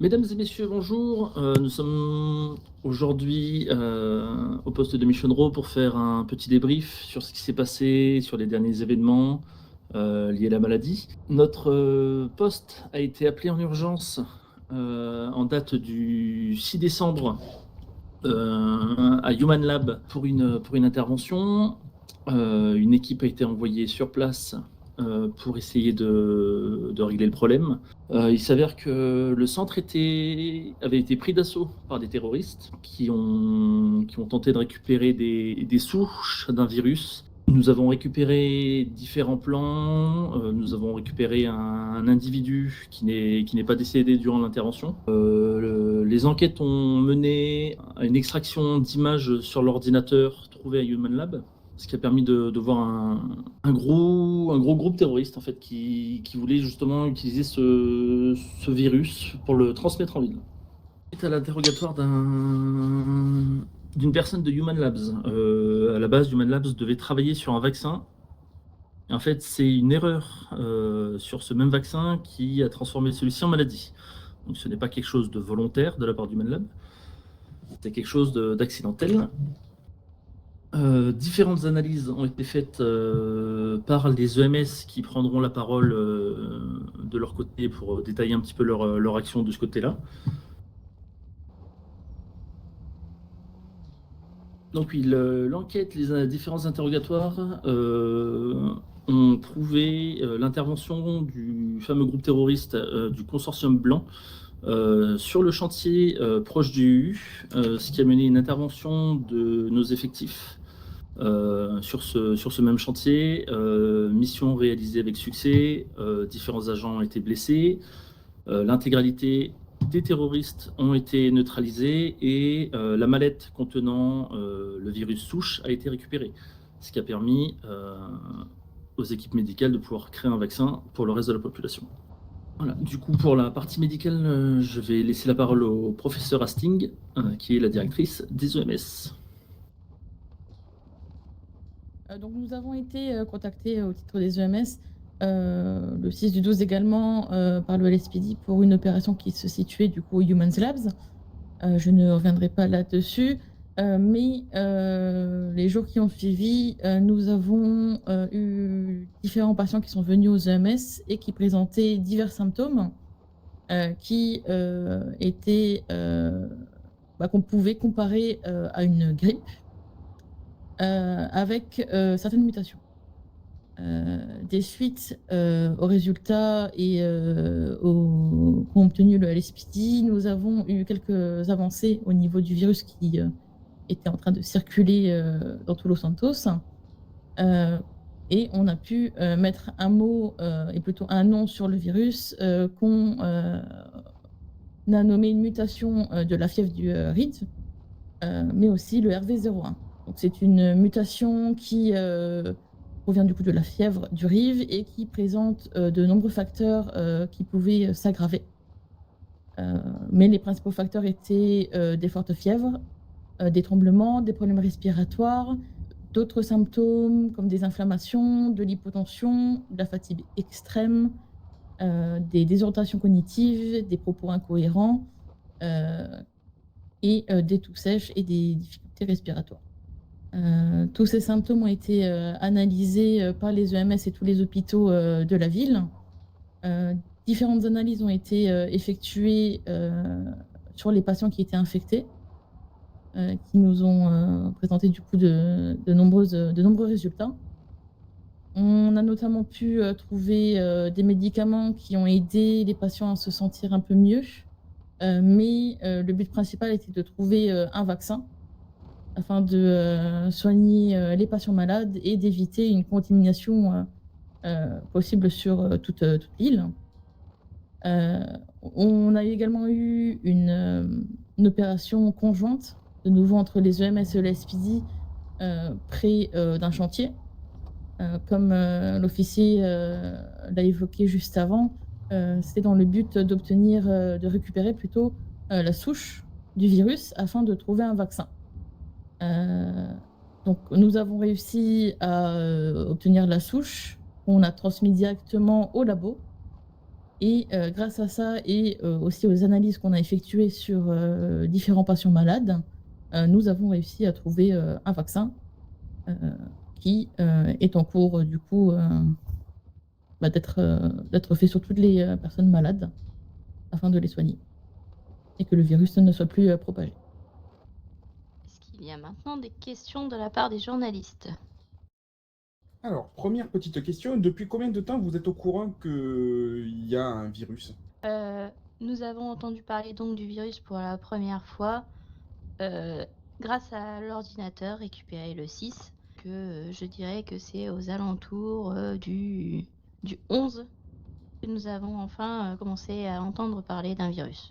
Mesdames et messieurs, bonjour. Nous sommes aujourd'hui au poste de Mission Row pour faire un petit débrief sur ce qui s'est passé, sur les derniers événements liés à la maladie. Notre poste a été appelé en urgence en date du 6 décembre à Human Lab pour une intervention. Une équipe a été envoyée sur place pour essayer de régler le problème. Il s'avère que le centre avait été pris d'assaut par des terroristes qui ont tenté de récupérer des souches d'un virus. Nous avons récupéré différents plans, nous avons récupéré un individu qui n'est pas décédé durant l'intervention. Les enquêtes ont mené à une extraction d'images sur l'ordinateur trouvé à Human Lab, ce qui a permis de voir un gros groupe terroriste en fait, qui voulait justement utiliser ce virus pour le transmettre en ville. Suite à l'interrogatoire d'une personne de Human Labs. À la base, Human Labs devait travailler sur un vaccin. Et en fait, c'est une erreur sur ce même vaccin qui a transformé celui-ci en maladie. Donc ce n'est pas quelque chose de volontaire de la part d'Human Lab. C'est quelque chose d'accidentel. Différentes analyses ont été faites par les EMS qui prendront la parole de leur côté pour détailler un petit peu leur action de ce côté-là. Donc oui, l'enquête, les différents interrogatoires ont prouvé l'intervention du fameux groupe terroriste du consortium blanc sur le chantier proche du U, ce qui a mené une intervention de nos effectifs sur ce même chantier. Mission réalisée avec succès, différents agents ont été blessés, l'intégralité des terroristes ont été neutralisés et la mallette contenant le virus souche a été récupérée, ce qui a permis aux équipes médicales de pouvoir créer un vaccin pour le reste de la population. Voilà. Du coup, pour la partie médicale, je vais laisser la parole au professeur Hastings, qui est la directrice des EMS. Donc nous avons été contactés au titre des EMS le 6 du 12 également par le LSPD pour une opération qui se situait du coup au Humans Labs. Je ne reviendrai pas là-dessus, mais les jours qui ont suivi, nous avons eu différents patients qui sont venus aux EMS et qui présentaient divers symptômes qui étaient qu'on pouvait comparer à une grippe avec certaines mutations. Des suites aux résultats et qu'ont obtenu le LSPD, nous avons eu quelques avancées au niveau du virus qui était en train de circuler dans tout Los Santos. Et on a pu mettre un mot et plutôt un nom sur le virus qu'on a nommé une mutation de la fièvre du RID, mais aussi le RV01. Donc c'est une mutation qui provient du coup de la fièvre du RIV et qui présente de nombreux facteurs qui pouvaient s'aggraver. Mais les principaux facteurs étaient des fortes fièvres, des tremblements, des problèmes respiratoires, d'autres symptômes comme des inflammations, de l'hypotension, de la fatigue extrême, des désorientations cognitives, des propos incohérents et des toux sèches et des difficultés respiratoires. Tous ces symptômes ont été analysés par les EMS et tous les hôpitaux de la ville. Différentes analyses ont été effectuées sur les patients qui étaient infectés, qui nous ont présenté du coup de nombreux résultats. On a notamment pu trouver des médicaments qui ont aidé les patients à se sentir un peu mieux, mais le but principal était de trouver un vaccin afin de soigner les patients malades et d'éviter une contamination possible sur toute l'île. On a également eu une opération conjointe, de nouveau entre les EMS et le SPD, près d'un chantier. Comme l'officier l'a évoqué juste avant, c'était dans le but d'obtenir, de récupérer plutôt la souche du virus afin de trouver un vaccin. Donc nous avons réussi à obtenir la souche qu'on a transmise directement au labo Et grâce à ça et aussi aux analyses qu'on a effectuées sur différents patients malades, nous avons réussi à trouver un vaccin euh, qui est en cours du coup d'être fait sur toutes les personnes malades afin de les soigner et que le virus ne soit plus propagé. Est-ce qu'il y a maintenant des questions de la part des journalistes? Alors, première petite question, depuis combien de temps vous êtes au courant qu'il y a un virus? Nous avons entendu parler donc du virus pour la première fois grâce à l'ordinateur récupéré le 6, que je dirais que c'est aux alentours du 11 que nous avons enfin commencé à entendre parler d'un virus.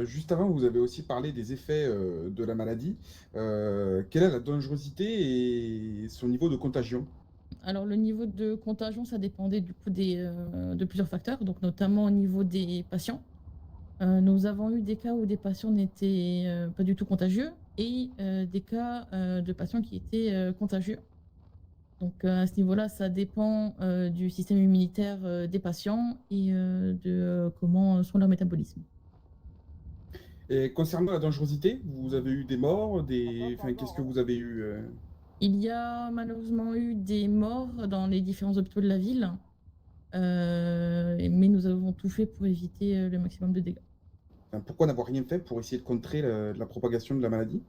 Juste avant, vous avez aussi parlé des effets de la maladie. Quelle est la dangerosité et son niveau de contagion? Alors le niveau de contagion, ça dépendait du coup de plusieurs facteurs, donc notamment au niveau des patients. Nous avons eu des cas où des patients n'étaient pas du tout contagieux et des cas de patients qui étaient contagieux. Donc à ce niveau-là, ça dépend du système immunitaire des patients et de comment sont leurs métabolismes. Et concernant la dangerosité, vous avez eu des morts, enfin, qu'est-ce que vous avez eu? Il y a malheureusement eu des morts dans les différents hôpitaux de la ville, mais nous avons tout fait pour éviter le maximum de dégâts. Enfin, pourquoi n'avoir rien fait pour essayer de contrer la propagation de la maladie?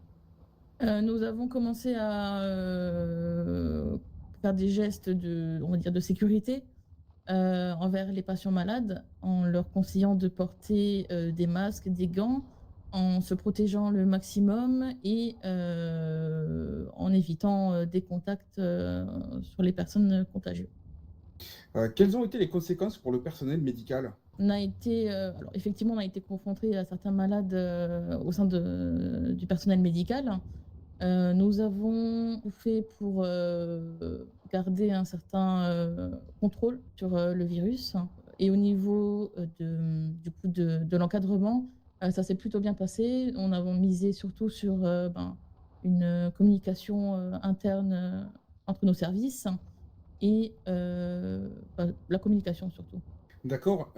Nous avons commencé à faire des gestes on va dire, de sécurité envers les patients malades, en leur conseillant de porter des masques, des gants, en se protégeant le maximum et en évitant des contacts sur les personnes contagieuses. Quelles ont été les conséquences pour le personnel médical? On a été, alors effectivement, on a été confronté à certains malades au sein du personnel médical. Nous avons tout fait pour garder un certain contrôle sur le virus. Et au niveau du coup de l'encadrement, ça s'est plutôt bien passé. On a misé surtout sur une communication interne entre nos services et la communication surtout. D'accord.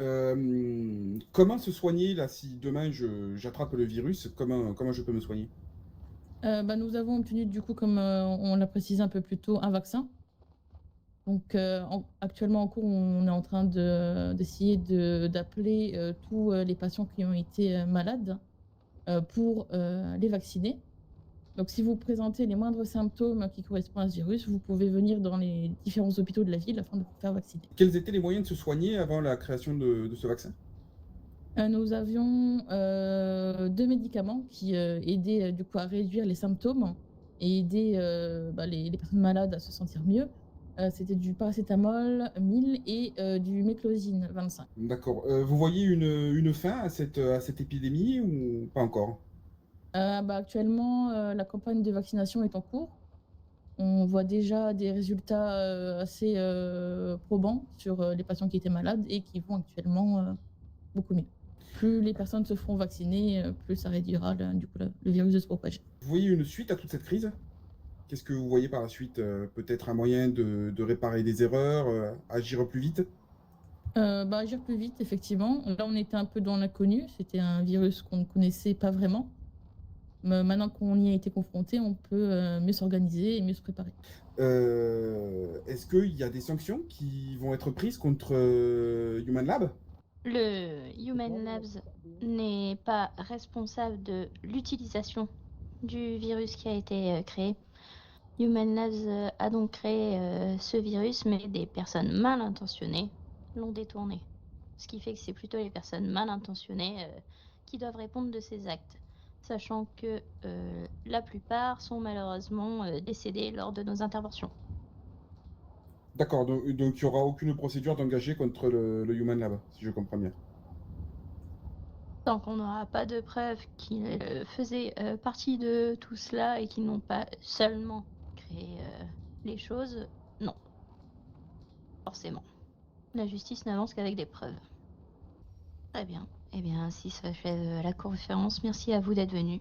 Comment se soigner là si demain j'attrape le virus? Comment je peux me soigner? Nous avons obtenu du coup, comme on l'a précisé un peu plus tôt, un vaccin. Donc actuellement en cours, on est en train d'essayer d'appeler tous les patients qui ont été malades pour les vacciner. Donc si vous présentez les moindres symptômes qui correspondent à ce virus, vous pouvez venir dans les différents hôpitaux de la ville afin de vous faire vacciner. Quels étaient les moyens de se soigner avant la création de ce vaccin? Nous avions 2 médicaments qui aidaient du coup à réduire les symptômes et aider les personnes malades à se sentir mieux. C'était du paracétamol 1000 et du Meclozine 25. D'accord. Vous voyez une fin à cette épidémie ou pas encore? Actuellement, la campagne de vaccination est en cours. On voit déjà des résultats assez probants sur les patients qui étaient malades et qui vont actuellement beaucoup mieux. Plus les personnes se feront vacciner, plus ça réduira du coup le virus de se propager. Vous voyez une suite à toute cette crise? Qu'est-ce que vous voyez par la suite? Peut-être un moyen de réparer des erreurs, agir plus vite? Agir plus vite, effectivement. Là, on était un peu dans l'inconnu. C'était un virus qu'on ne connaissait pas vraiment. Mais maintenant qu'on y a été confronté, on peut mieux s'organiser et mieux se préparer. Est-ce qu'il y a des sanctions qui vont être prises contre Human Lab? Le Human Labs n'est pas responsable de l'utilisation du virus qui a été créé. Human Labs a donc créé ce virus, mais des personnes mal intentionnées l'ont détourné. Ce qui fait que c'est plutôt les personnes mal intentionnées qui doivent répondre de ces actes, sachant que la plupart sont malheureusement décédés lors de nos interventions. D'accord, donc il n'y aura aucune procédure d'engager contre le Human Lab, si je comprends bien. Tant qu'on n'aura pas de preuves qu'ils faisaient partie de tout cela et qu'ils n'ont pas seulement créé les choses, non, forcément. La justice n'avance qu'avec des preuves. Très bien. Eh bien, ainsi s'achève la conférence. Merci à vous d'être venus.